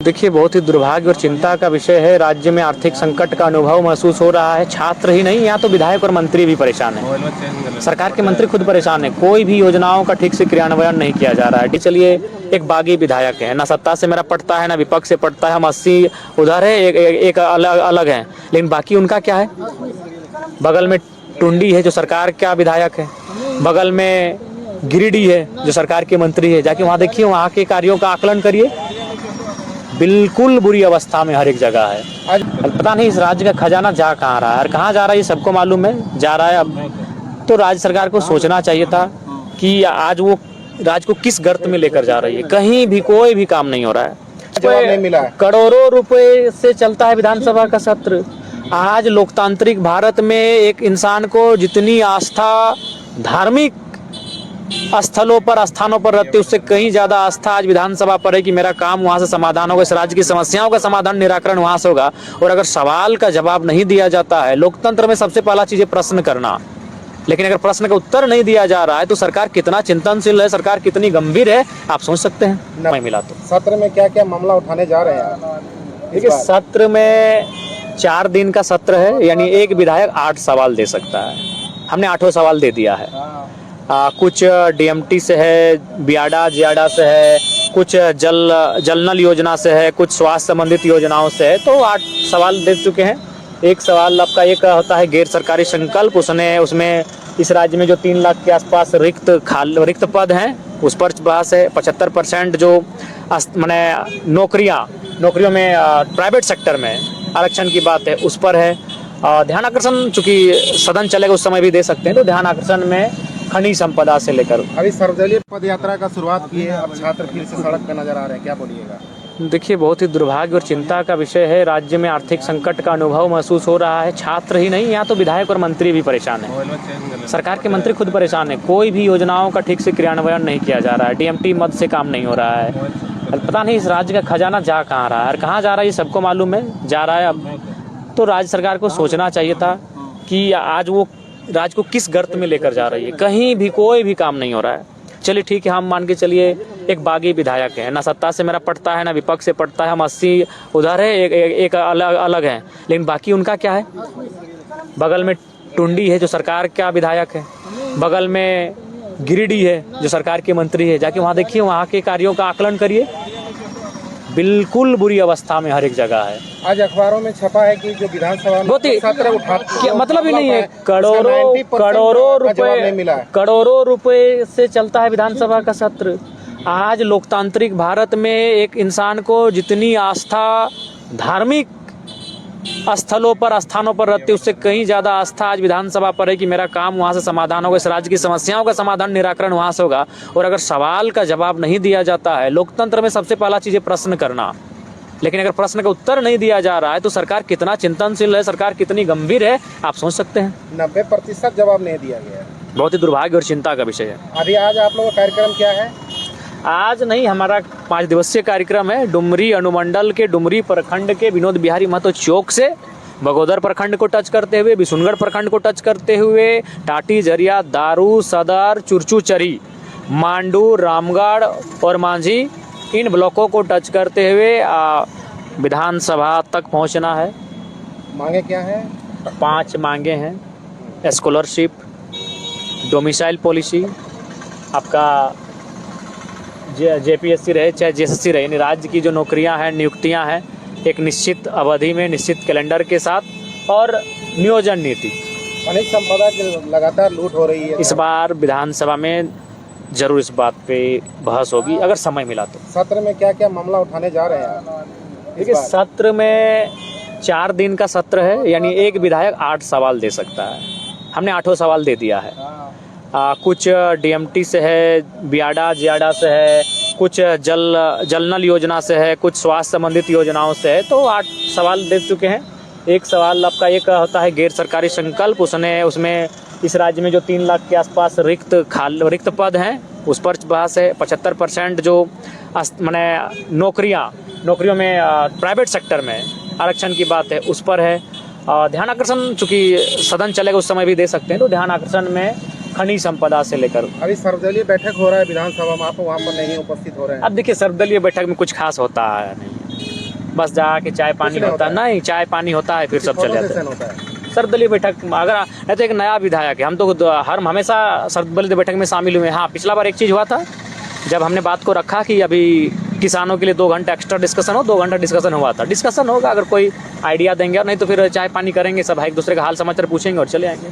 देखिए, बहुत ही दुर्भाग्य और चिंता का विषय है। राज्य में आर्थिक संकट का अनुभव महसूस हो रहा है। छात्र ही नहीं, यहाँ तो विधायक और मंत्री भी परेशान हैं। सरकार के मंत्री खुद परेशान हैं। कोई भी योजनाओं का ठीक से क्रियान्वयन नहीं किया जा रहा है। चलिए, एक बागी विधायक है, ना सत्ता से मेरा पटता है, ना विपक्ष से पटता है। हम 80 उधर है, एक अलग है, लेकिन बाकी उनका क्या है? बगल में टुंडी है जो सरकार का विधायक है, बगल में गिरिडीह है जो सरकार के मंत्री है। जाके वहाँ देखिए, वहाँ के कार्यों का आकलन करिए। बिल्कुल बुरी अवस्था में हर एक जगह है। आज पता नहीं इस राज्य का खजाना जा कहाँ रहा है और कहाँ जा रहा है, ये सबको मालूम है। जा रहा है अब तो राज्य सरकार को सोचना चाहिए था कि आज वो राज्य को किस गर्त में लेकर जा रही है। कहीं भी कोई भी काम नहीं हो रहा है। जवाब नहीं मिला। करोड़ों रुपए से चलता है विधानसभा का सत्र। आज लोकतांत्रिक भारत में एक इंसान को जितनी आस्था धार्मिक स्थलों पर, स्थानों पर रहती है, उससे कहीं ज्यादा आस्था आज विधानसभा पर है कि मेरा काम वहां से समाधान होगा, इस राज्य की समस्याओं का समाधान, निराकरण वहां से होगा। और अगर सवाल का जवाब नहीं दिया जाता है, लोकतंत्र में सबसे पहला चीज है प्रश्न करना, लेकिन अगर प्रश्न का उत्तर नहीं दिया जा रहा है तो सरकार कितना चिंतनशील है, सरकार कितनी गंभीर है, आप सोच सकते हैं। नहीं मिला तो सत्र में क्या क्या मामला उठाने जा रहे हैं? देखिए, सत्र में 4 दिन का सत्र है, यानी एक विधायक 8 सवाल दे सकता है। हमने 8 सवाल दे दिया है। कुछ डीएमटी से है, बियाडा जियाडा से है, कुछ जल नल योजना से है, कुछ स्वास्थ्य संबंधित योजनाओं से है, तो 8 सवाल दे चुके हैं। एक सवाल आपका एक होता है गैर सरकारी संकल्प। उसमें इस राज्य में जो 3 लाख के आसपास रिक्त पद हैं उस पर बहस है। 75% जो मैंने नौकरियों में प्राइवेट सेक्टर में आरक्षण की बात है, उस पर है। ध्यान आकर्षण, चूंकि सदन चलेगा उस समय भी दे सकते हैं, तो ध्यान आकर्षण में खनिज संपदा से लेकर अभी सर्वदलीय पद यात्रा का शुरुआत की है, अब छात्र फिर से सड़क पे नजर आ रहे हैं, क्या बोलिएगा? देखिए, बहुत ही दुर्भाग्य और चिंता का विषय है। राज्य में आर्थिक संकट का अनुभव महसूस हो रहा है। छात्र ही नहीं, यहाँ तो विधायक और मंत्री भी परेशान हैं। सरकार के मंत्री खुद परेशान हैं। कोई भी योजनाओं का ठीक से क्रियान्वयन नहीं किया जा रहा है। डीएमटी मद से काम नहीं हो रहा है। पता नहीं इस राज्य का खजाना जा कहाँ रहा है और कहाँ जा रहा है, ये सबको मालूम है। जा रहा है अब तो राज्य सरकार को सोचना चाहिए था कि आज वो राज्य को किस गर्त में लेकर जा रही है। कहीं भी कोई भी काम नहीं हो रहा है। चलिए ठीक है, हम मान के चलिए एक बागी विधायक है, ना सत्ता से मेरा पटता है, ना विपक्ष से पटता है। हम 80 उधर है, एक अलग है, लेकिन बाकी उनका क्या है? बगल में टुंडी है जो सरकार का विधायक है, बगल में गिरिडीह है जो सरकार के मंत्री है। जाके वहाँ देखिए, वहाँ के कार्यों का आकलन करिए। बिल्कुल बुरी अवस्था में हर एक जगह है। आज अखबारों में छपा है कि जो विधानसभा में सत्र उठा मतलब ही नहीं है। करोड़ों रुपए से चलता है विधानसभा का सत्र। आज लोकतांत्रिक भारत में एक इंसान को जितनी आस्था धार्मिक स्थलों पर, स्थानों पर रहती है, उससे कहीं ज्यादा आस्था आज विधानसभा पर है कि मेरा काम वहां से समाधान होगा, इस राज्य की समस्याओं का समाधान, निराकरण वहां से होगा। और अगर सवाल का जवाब नहीं दिया जाता है, लोकतंत्र में सबसे पहला चीज है प्रश्न करना, लेकिन अगर प्रश्न का उत्तर नहीं दिया जा रहा है तो सरकार कितना चिंतनशील है, सरकार कितनी गंभीर है, आप सोच सकते हैं। 90% जवाब नहीं दिया गया। बहुत ही दुर्भाग्य और चिंता का विषय है। अभी आज आप लोगों का कार्यक्रम क्या है? आज नहीं, हमारा 5 दिवसीय कार्यक्रम है। डुमरी अनुमंडल के डुमरी प्रखंड के विनोद बिहारी महतो चौक से बगोदर प्रखंड को टच करते हुए, बिशुनगढ़ प्रखंड को टच करते हुए, टाटी, झरिया, दारू, सदर, चुरचूचरी, मांडू, रामगढ़ और मांझी, इन ब्लॉकों को टच करते हुए विधानसभा तक पहुंचना है। मांगे क्या है? 5 मांगे हैं। स्कॉलरशिप, डोमिसाइल पॉलिसी, आपका जेपीएससी रहे चाहे जेएसएससी रहे, यानी राज्य की जो नौकरियां हैं, नियुक्तियां हैं, एक निश्चित अवधि में, निश्चित कैलेंडर के साथ, और नियोजन नीति। खनिज संपदा की लगातार लूट हो रही है। इस बार विधानसभा में जरूर इस बात पे बहस होगी, अगर समय मिला तो। सत्र में क्या क्या मामला उठाने जा रहे हैं? देखिए, सत्र में 4 दिन का सत्र है, यानी एक विधायक 8 सवाल दे सकता है। हमने 8 सवाल दे दिया है। कुछ डीएमटी से है, बियाडा जियाडा से है, कुछ जल नल योजना से है, कुछ स्वास्थ्य संबंधित योजनाओं से है, तो 8 सवाल दे चुके हैं। एक सवाल आपका एक होता है गैर सरकारी संकल्प। उसमें इस राज्य में जो 3 लाख के आसपास रिक्त पद हैं उस पर बहस है। 75% जो मैंने नौकरियों में प्राइवेट सेक्टर में आरक्षण की बात है, उस पर है। ध्यान आकर्षण, चूंकि सदन चलेगा उस समय भी दे सकते हैं, तो ध्यान आकर्षण में खनिज संपदा से लेकर। अभी सर्वदलीय बैठक हो रहा है विधानसभा में, आप वहाँ पर नहीं उपस्थित हो रहे हैं। अब देखिए, सर्वदलीय बैठक में कुछ खास होता है नहीं। बस जाके चाय पानी कुछ नहीं होता है, होता है। नहीं चाय पानी होता है फिर सब चले जाते हैं। होता है। सर्वदलीय बैठक अगर नहीं तो एक नया विधायक है, हम तो हर हमेशा सर्वदलीय बैठक में शामिल हुए हैं। हाँ, पिछला बार एक चीज़ हुआ था जब हमने बात को रखा कि अभी किसानों के लिए 2 घंटा एक्स्ट्रा डिस्कशन हो, 2 घंटा डिस्कशन हुआ था। डिस्कशन होगा, अगर कोई आइडिया देंगे, और नहीं तो फिर चाय पानी करेंगे, सब एक दूसरे का हाल समाचार पूछेंगे और चले आएंगे।